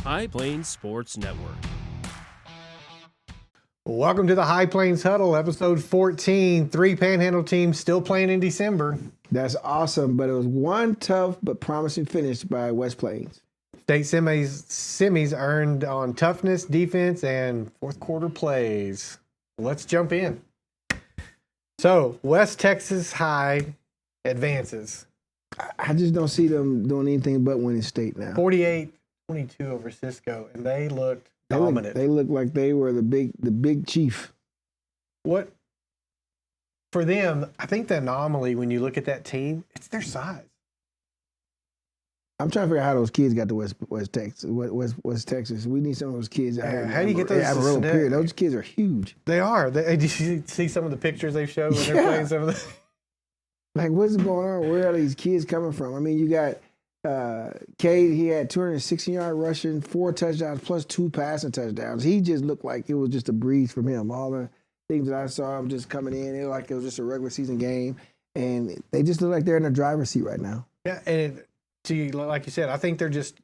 High Plains Sports Network. Welcome to the High Plains Huddle, episode 14. 3 Panhandle teams still playing in December. That's awesome, but it was one tough but promising finish by West Plains. State semis earned on toughness, defense, and fourth quarter plays. Let's jump in. So, West Texas High advances. I just don't see them doing anything but winning state now. 48-22 over Cisco, and they looked dominant. They looked like they were the big chief. What for them, I think the anomaly when you look at that team, it's their size. I'm trying to figure out how those kids got to West Texas. We need some of those kids out here. How do you get those? Amarillo, period. Those kids are huge. They are. Did you see some of the pictures they showed when they're playing some of the? Like, what's going on? Where are these kids coming from? I mean, you got Cade. He had 260-yard rushing, 4 touchdowns, plus 2 passing touchdowns. He just looked like it was just a breeze from him. All the things that I saw him just coming in, it looked like it was just a regular season game, and they just look like they're in the driver's seat right now. Yeah, and like you said, I think it's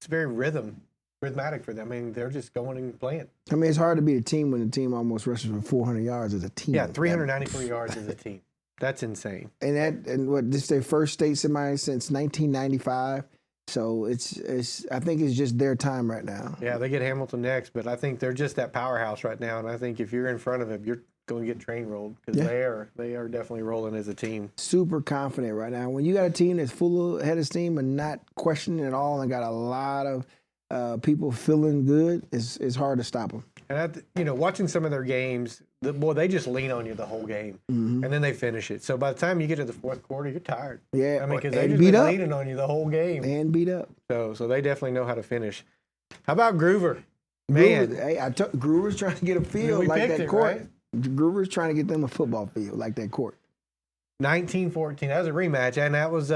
very rhythmatic for them. I mean, they're just going and playing. I mean, it's hard to beat a team when the team almost rushes for 400 yards as a team. Yeah, 394 yards as a team. That's insane. And this is their first state semi since 1995. So I think it's just their time right now. Yeah, they get Hamilton next, but I think they're just that powerhouse right now. And I think if you're in front of them, you're going to get train rolled because they are definitely rolling as a team. Super confident right now. When you got a team that's full of head of steam and not questioning at all, and got a lot of people feeling good, it's hard to stop them. And watching some of their games, they just lean on you the whole game, and then they finish it. So by the time you get to the fourth quarter, you're tired. Yeah, I mean, because they've just been leaning on you the whole game and beat up. So they definitely know how to finish. How about Groover? Man, Groover's trying to get a field like that court. Right? Groover's trying to get them a football field like that court. 19-14. That was a rematch, and that was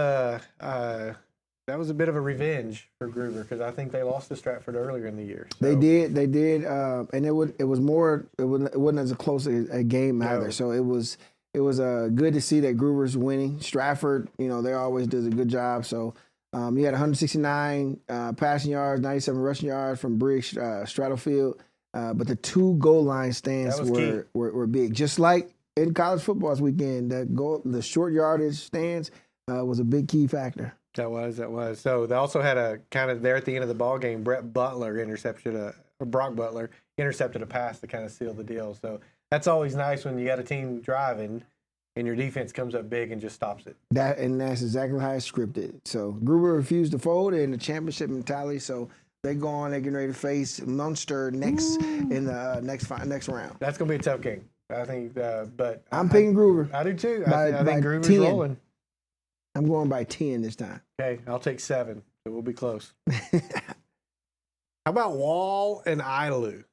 a bit of a revenge for Groover because I think they lost to Stratford earlier in the year. So. They did, and it wasn't as close a game either. So it was good to see that Groover's winning. Stratford, they always does a good job. So you had 169 passing yards, 97 rushing yards from Briggs Straddlefield, but the 2 goal line stands were big, just like in college football this weekend. The short yardage stands was a big key factor. That was. So they also had a kind of there at the end of the ball game. Brock Butler intercepted a pass to kind of seal the deal. So that's always nice when you got a team driving and your defense comes up big and just stops it. That's exactly how it's scripted. So Groover refused to fold in the championship mentality. So they go on. They're getting ready to face Munster next in the next round. That's going to be a tough game. I think, but I'm picking Groover. I do too. I think Groover's 10. rolling. I'm going by 10 this time. Okay, I'll take 7. So we'll be close. How about Wall and Idalou?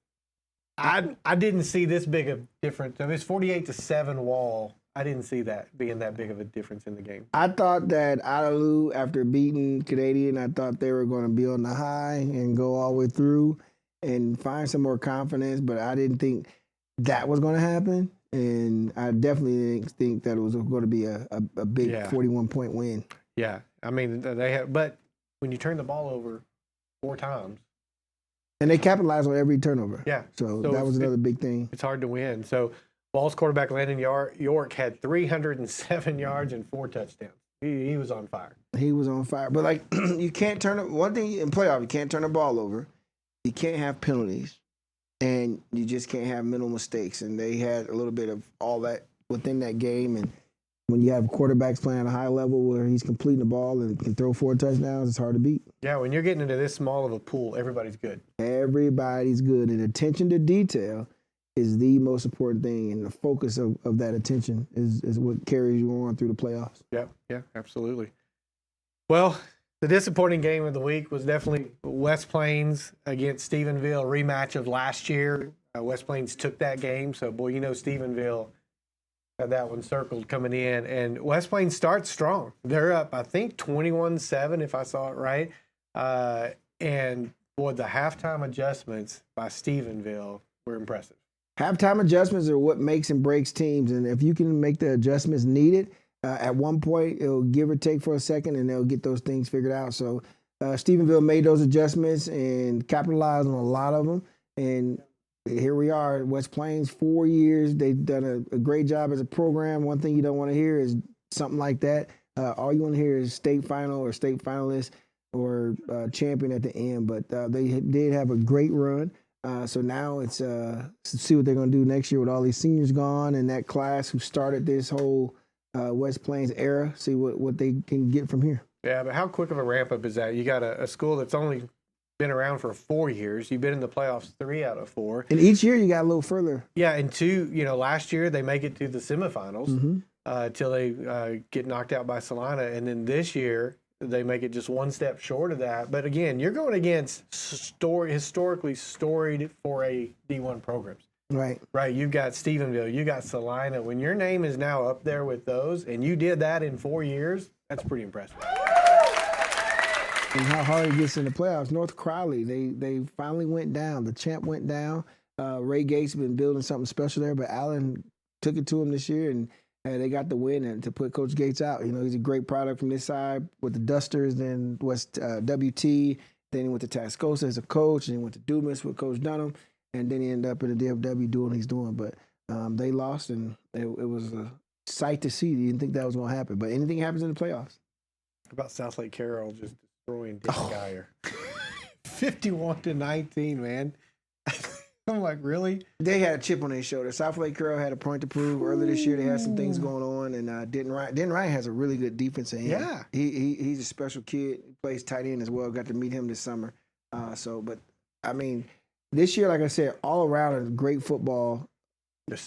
I didn't see this big a difference. I mean, it's 48-7 Wall. I didn't see that being that big of a difference in the game. I thought that Idalou, after beating Canadian, I thought they were going to be on the high and go all the way through and find some more confidence, but I didn't think that was going to happen. And I definitely didn't think that it was going to be a big 41-point win. Yeah, I mean but when you turn the ball over 4 times, and they capitalized on every turnover. Yeah, so that was another big thing. It's hard to win. So Ball's quarterback Landon York had 307 yards and 4 touchdowns. He was on fire. He was on fire, but you can't turn it. One thing in playoff, you can't turn the ball over. You can't have penalties. And you just can't have mental mistakes. And they had a little bit of all that within that game. And when you have quarterbacks playing at a high level where he's completing the ball and can throw 4 touchdowns, it's hard to beat. Yeah, when you're getting into this small of a pool, everybody's good. Everybody's good. And attention to detail is the most important thing. And the focus of that attention is what carries you on through the playoffs. Yeah, absolutely. Well, the disappointing game of the week was definitely West Plains against Stephenville, rematch of last year. West Plains took that game, so Stephenville had that one circled coming in. And West Plains starts strong. They're up, I think, 21-7, if I saw it right. And the halftime adjustments by Stephenville were impressive. Halftime adjustments are what makes and breaks teams, and if you can make the adjustments needed, at one point, it'll give or take for a second, and they'll get those things figured out. So Stephenville made those adjustments and capitalized on a lot of them. And here we are at West Plains, 4 years. They've done a great job as a program. One thing you don't want to hear is something like that. All you want to hear is state final or state finalist or champion at the end. But they did have a great run. So now it's to see what they're going to do next year with all these seniors gone and that class who started this whole West Plains era, see what they can get from here. Yeah, but how quick of a ramp up is that? You got a school that's only been around for 4 years. You've been in the playoffs 3 out of 4. And each year you got a little further. Yeah, and 2, last year they make it to the semifinals till they get knocked out by Salina. And then this year they make it just one step short of that. But again, you're going against historically storied 4A D1 programs. Right. You've got Stephenville, you got Salina. When your name is now up there with those, and you did that in 4 years, that's pretty impressive. And how hard it gets in the playoffs. North Crowley, they finally went down. The champ went down. Ray Gates been building something special there, but Allen took it to him this year, and they got the win and to put Coach Gates out. He's a great product from this side with the Dusters, then West WT, then he went to Tascosa as a coach, and he went to Dumas with Coach Dunham, and then he ended up in the DFW doing what he's doing. But they lost, and it was a sight to see. You didn't think that was going to happen, but anything happens in the playoffs. How about South Lake Carroll just destroying Dick Geyer? 51-19, man. I'm like, really? They had a chip on their shoulder. South Lake Carroll had a point to prove. Earlier this year, they had some things going on, and Denton Ryan has a really good defensive end. Yeah. He's a special kid. He plays tight end as well. Got to meet him this summer. But, I mean, this year, like I said, all around is great football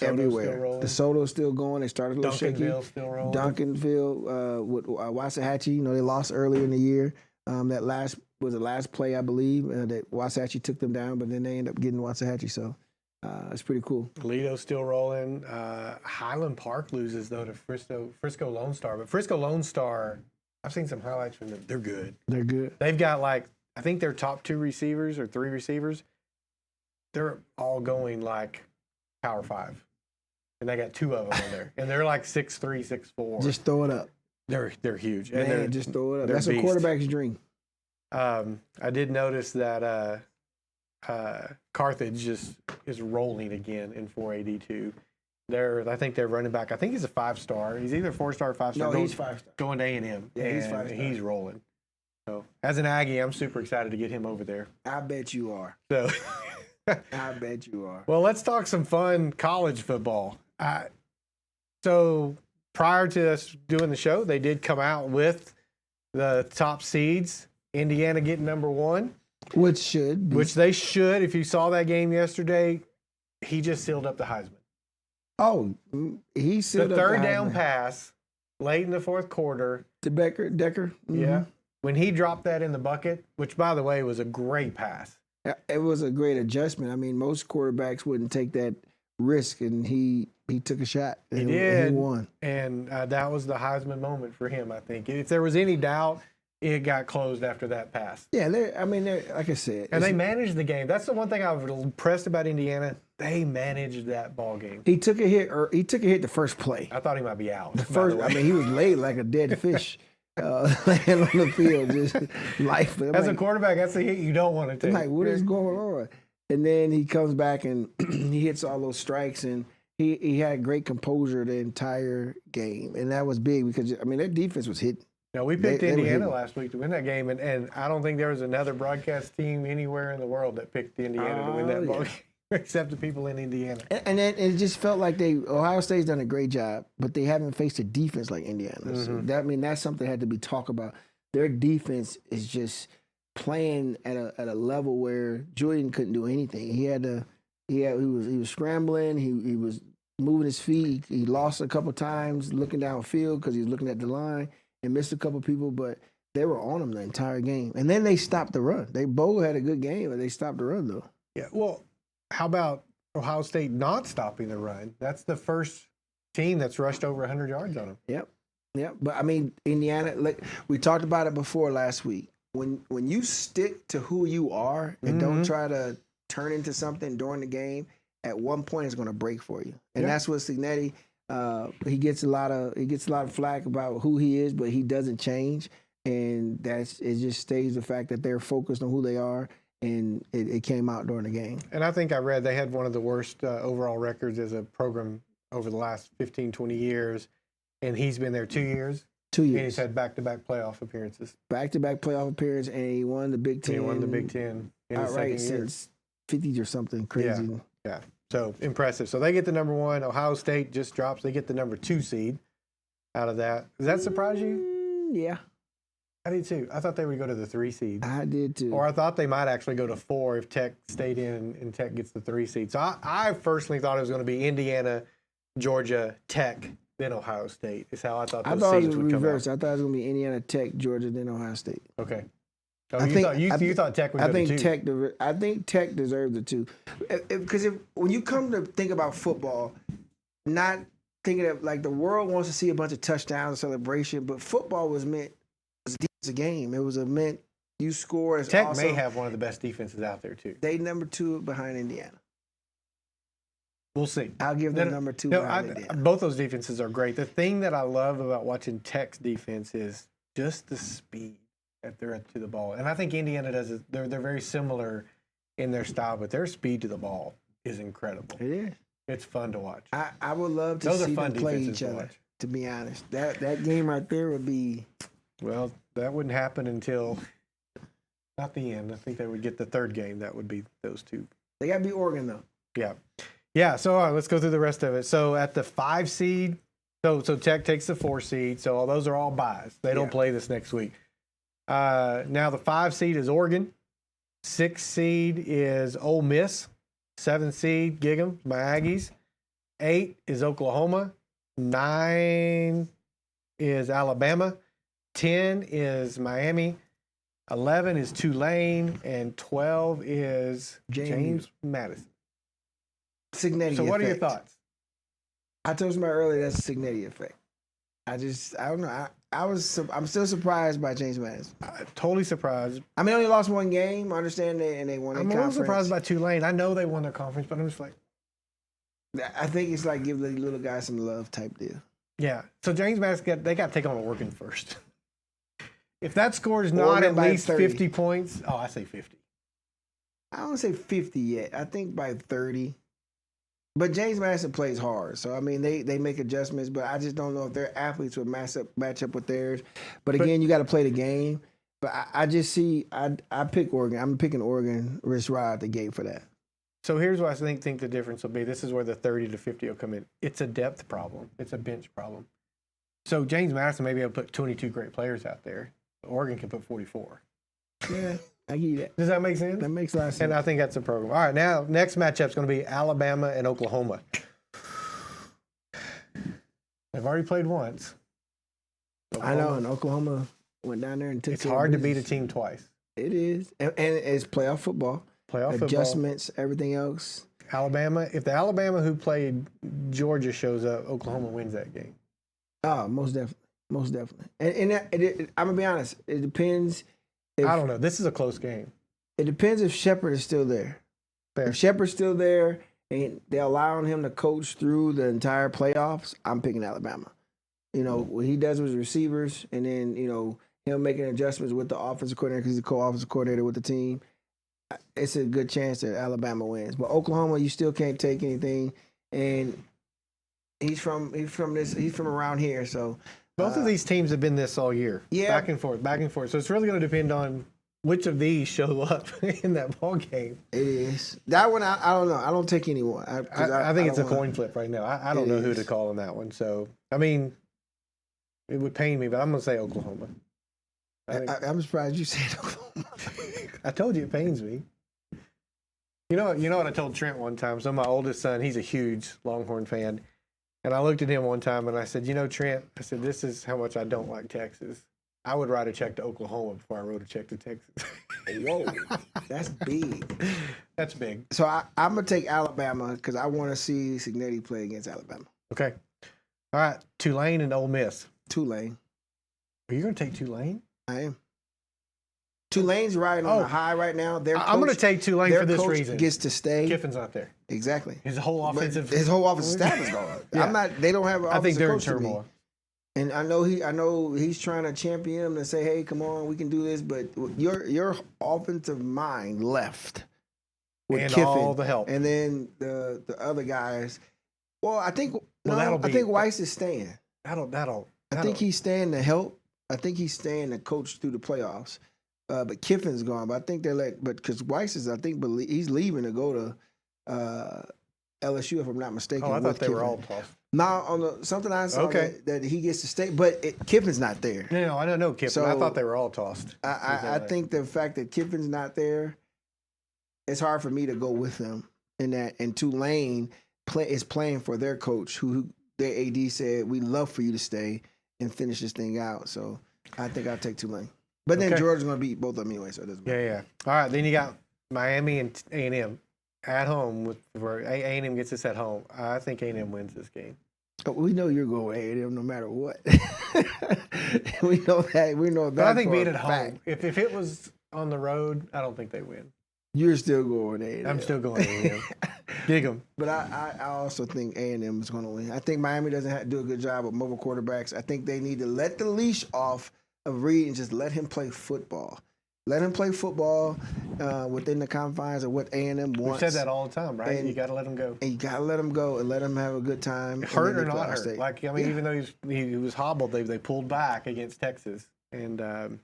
everywhere. DeSoto's still going. They started a little shaky. Duncanville's still rolling. Duncanville with Waxahachie, they lost earlier in the year. That was the last play, I believe, that Waxahachie took them down, but then they ended up getting Waxahachie, so it's pretty cool. Toledo's still rolling. Highland Park loses, though, to Frisco Lone Star. But Frisco Lone Star, I've seen some highlights from them. They're good. They're good. They've got, I think their top 2 receivers or 3 receivers, they're all going, Power 5. And they got 2 of them in there. And they're 6'3", 6'4". Just throw it up. They're huge. Man, and just throw it up. That's beast. a quarterback's dream. I did notice that Carthage just is rolling again in 482. I think their running back, I think he's a 5-star. He's either 4-star or 5-star. No, he's 5-star. Going to A&M. Yeah, he's 5-star. He's rolling. So as an Aggie, I'm super excited to get him over there. I bet you are. So I bet you are. Well, let's talk some fun college football. So prior to us doing the show, they did come out with the top seeds. Indiana getting number 1. Which should be. Which they should. If you saw that game yesterday, he just sealed up the Heisman. Oh, he sealed the up third the down Heisman. pass late in the 4th quarter. To Decker. Mm-hmm. Yeah. When he dropped that in the bucket, which, by the way, was a great pass. It was a great adjustment. I mean, most quarterbacks wouldn't take that risk, and he took a shot. He and did. He won. And that was the Heisman moment for him, I think. If there was any doubt, it got closed after that pass. Yeah, they're like I said. And they managed the game. That's the one thing I was impressed about Indiana. They managed that ball game. He took a hit the first play. I thought he might be out. He was laid like a dead fish. Laying on the field, just life. As a quarterback, that's the hit you don't want to take. I'm like, what is going on? And then he comes back and he hits all those strikes, and he had great composure the entire game, and that was big because their defense was hitting. Now, we picked Indiana last week to win that game, and I don't think there was another broadcast team anywhere in the world that picked Indiana to win that ball game, except the people in Indiana. And it just felt like Ohio State's done a great job, but they haven't faced a defense like Indiana. Mm-hmm. So that's something that had to be talked about. Their defense is just playing at a level where Julian couldn't do anything. He was scrambling. He was moving his feet. He lost a couple times looking downfield because he was looking at the line and missed a couple people, but they were on him the entire game. And then they stopped the run. They both had a good game, but they stopped the run, though. Yeah, well, how about Ohio State not stopping the run? That's the first team that's rushed over 100 yards on them. Yep. But, Indiana, we talked about it before last week. When you stick to who you are and don't try to turn into something during the game, at one point it's going to break for you. And that's what Signetti he gets a lot of flack about who he is, but he doesn't change. and it just stays the fact that they're focused on who they are, and it came out during the game. And I think I read they had one of the worst overall records as a program over the last 15, 20 years, and he's been there 2 years. 2 years. And he's had back-to-back playoff appearances. Back-to-back playoff appearance, and he won the Big Ten. He won the Big Ten in his second year. Since 50s or something crazy. Yeah. So impressive. So they get the number 1. Ohio State just drops. They get the number 2 seed out of that. Does that surprise you? Yeah. I did too. I thought they would go to the 3 seed. I did too. Or I thought they might actually go to 4 if Tech stayed in and Tech gets the 3 seed. So I personally thought it was going to be Indiana, Georgia, Tech, then Ohio State. Is how I thought those seeds would come out. I thought it was going to be Indiana, Tech, Georgia, then Ohio State. Okay. Oh, you thought Tech would go to 2. I think Tech deserved the 2. Because when you come to think about football, not thinking of like the world wants to see a bunch of touchdowns and celebration, but football was a game. It was meant you score. Tech may have one of the best defenses out there too. They number 2 behind Indiana. We'll see. I'll give them number 2 behind Indiana. Both those defenses are great. The thing that I love about watching Tech's defense is just the speed that they're to the ball. And I think Indiana does it. They're very similar in their style, but their speed to the ball is incredible. It is. It's fun to watch. I would love to see them play each other, to be honest. That game right there would be... Well, that wouldn't happen until not the end. I think they would get the 3rd game. That would be those 2. They got to be Oregon, though. Yeah. Yeah, so all right, let's go through the rest of it. So at the 5 seed, so Tech takes the 4 seed. So all those are all buys. They don't play this next week. Now the 5 seed is Oregon. 6 seed is Ole Miss. 7 seed, Gig 'em, my Aggies. 8 is Oklahoma. 9 is Alabama. 10 is Miami. 11 is Tulane. And 12 is James Madison. Signetti So what effect. are your thoughts? I told somebody earlier that's a Signetti effect. I don't know. I'm still surprised by James Madison. Totally surprised. I mean, they only lost 1 game. I understand and they won. I'm a little surprised by Tulane. I know they won their conference, but I'm just like, I think it's like give the little guy some love type deal. yeah. So James Madison they got to take on Oregon first. If that score is not Oregon at by least 30. 50 points, I say 50. I don't say 50 yet. I think by 30. But James Madison plays hard. So, I mean, they make adjustments, but I just don't know if their athletes would match up with theirs. But again, you got to play the game. But I just see, I pick Oregon. I'm picking Oregon right out the gate for that. So here's what I think the difference will be. This is where the 30 to 50 will come in. It's a depth problem. It's a bench problem. So James Madison may be able to put 22 great players out there. Oregon can put 44. Yeah, I get that. Does that make sense? That makes a lot of sense. And I think that's a program. All right, now next matchup is going to be Alabama and Oklahoma. They've already played once. I know, and Oklahoma went down there and took. It's hard to beat a team twice. It is, and it's playoff football. Adjustments, everything else. Alabama. If the Alabama who played Georgia shows up, Oklahoma wins that game. Oh, most definitely. Most definitely. And I'm going to be honest. It depends. I don't know. This is a close game. It depends if Shepard is still there. Fair. If Shepard's still there and they're allowing him to coach through the entire playoffs, I'm picking Alabama. You know, what he does with receivers and then, you know, him making adjustments with the offensive coordinator because he's the co-offensive coordinator with the team, it's a good chance that Alabama wins. But Oklahoma, you still can't take anything. And he's from around here, so... Both of these teams have been this all year. Yeah. Back and forth. So it's really going to depend on which of these show up in that ball game. It is. That one, I don't know. I don't take anyone. I think it's a coin flip right now. I don't know who to call in that one. So, I mean, it would pain me, but I'm going to say Oklahoma. I'm surprised you said Oklahoma. I told you it pains me. You know what I told Trent one time? So my oldest son, he's a huge Longhorn fan. And I looked at him one time and I said, Trent, I said, this is how much I don't like Texas. I would write a check to Oklahoma before I wrote a check to Texas. Whoa, that's big. That's big. So I'm going to take Alabama because I want to see Signetti play against Alabama. Okay. All right. Tulane and Ole Miss. Tulane. Are you going to take Tulane? I am. Tulane's riding on a high right now. I'm going to take Tulane for this reason. Gets to stay. Kiffin's not there. Exactly. His whole offensive staff is gone. Yeah. They don't have. I think they're in coach to me. turmoil. And I know he's trying to champion him and say, hey, come on, we can do this. But your offensive mind left with And Kiffin, all the help. and then the other guys. Well, I think Weiss is staying. I think he's staying to help. I think he's staying to coach through the playoffs. But Kiffin's gone. But I think because Weiss is, he's leaving to go to LSU, if I'm not mistaken. Oh, I thought they were Kiffin. all tossed. No, something I saw that he gets to stay, but Kiffin's not there. No, I don't know Kiffin. So, I thought they were all tossed. I think the fact that Kiffin's not there, it's hard for me to go with them in that. And Tulane is playing for their coach, who their AD said, we'd love for you to stay and finish this thing out. So I think I'll take Tulane. But then Georgia's going to beat both of them anyway, so it doesn't matter. Yeah. All right, then you got Miami and A&M at home. Where A&M gets this at home. I think A&M wins this game. We know you're going with A&M no matter what. we know that. We know that. But I think being at home, if it was on the road, I don't think they win. You're still going with A&M. I'm still going A&M. Dig them. But I also think A&M is going to win. I think Miami doesn't do a good job with mobile quarterbacks. I think they need to let the leash off of Reed and just let him play football. Let him play football within the confines of what A&M wants. We've said that all the time, right? And you got to let him go. And you got to let him go and let him have a good time. Hurt or not hurt. Like, I mean, even though he was hobbled, they pulled back against Texas. And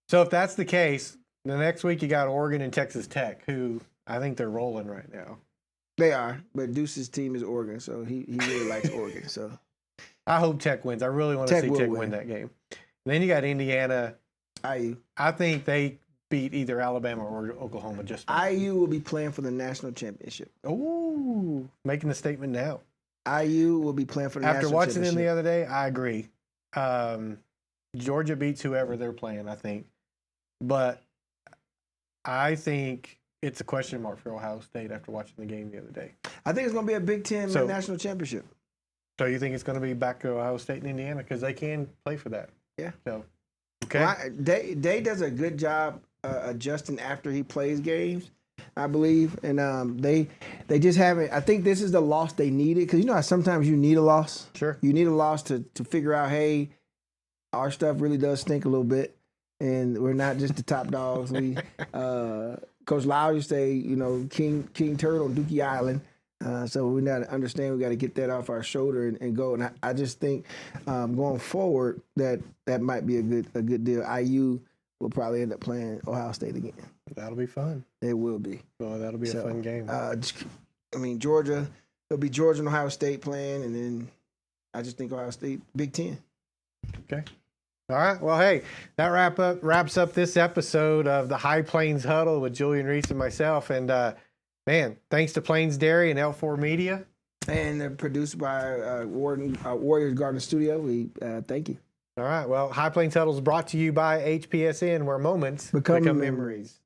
so if that's the case, the next week you got Oregon and Texas Tech, who I think they're rolling right now. They are, but Deuce's team is Oregon, so he really likes Oregon. So I hope Tech wins. I really want to see Tech win that game. And then you got Indiana. IU. I think they beat either Alabama or Oklahoma just fine. IU will be playing for the national championship. Ooh, making the statement now. IU will be playing for the national championship. After watching them the other day, I agree. Georgia beats whoever they're playing, I think. But I think it's a question mark for Ohio State after watching the game the other day. I think it's going to be a Big Ten national championship. So you think it's going to be back to Ohio State and Indiana? Because they can play for that. Yeah. So, okay. Well, Day does a good job adjusting after he plays games, I believe. And they just haven't. I think this is the loss they needed. Because, you know how sometimes you need a loss? Sure. You need a loss to figure out, hey, our stuff really does stink a little bit. And we're not just the top dogs. We Coach Lau used to say, you know, King Turd on Dookie Island. So we got to understand we got to get that off our shoulder and go. And I just think going forward that might be a good deal. IU will probably end up playing Ohio State again. That'll be fun. It will be. Well, that'll be a fun game. Georgia. It'll be Georgia and Ohio State playing, and then I just think Ohio State Big Ten. Okay. All right. Well, hey, that wraps up this episode of the High Plains Huddle with Julian Reese and myself. And man, thanks to Plains Dairy and L4 Media. And produced by Warriors Garden Studio. We thank you. All right. Well, High Plains Huddle is brought to you by HPSN, where moments become memories.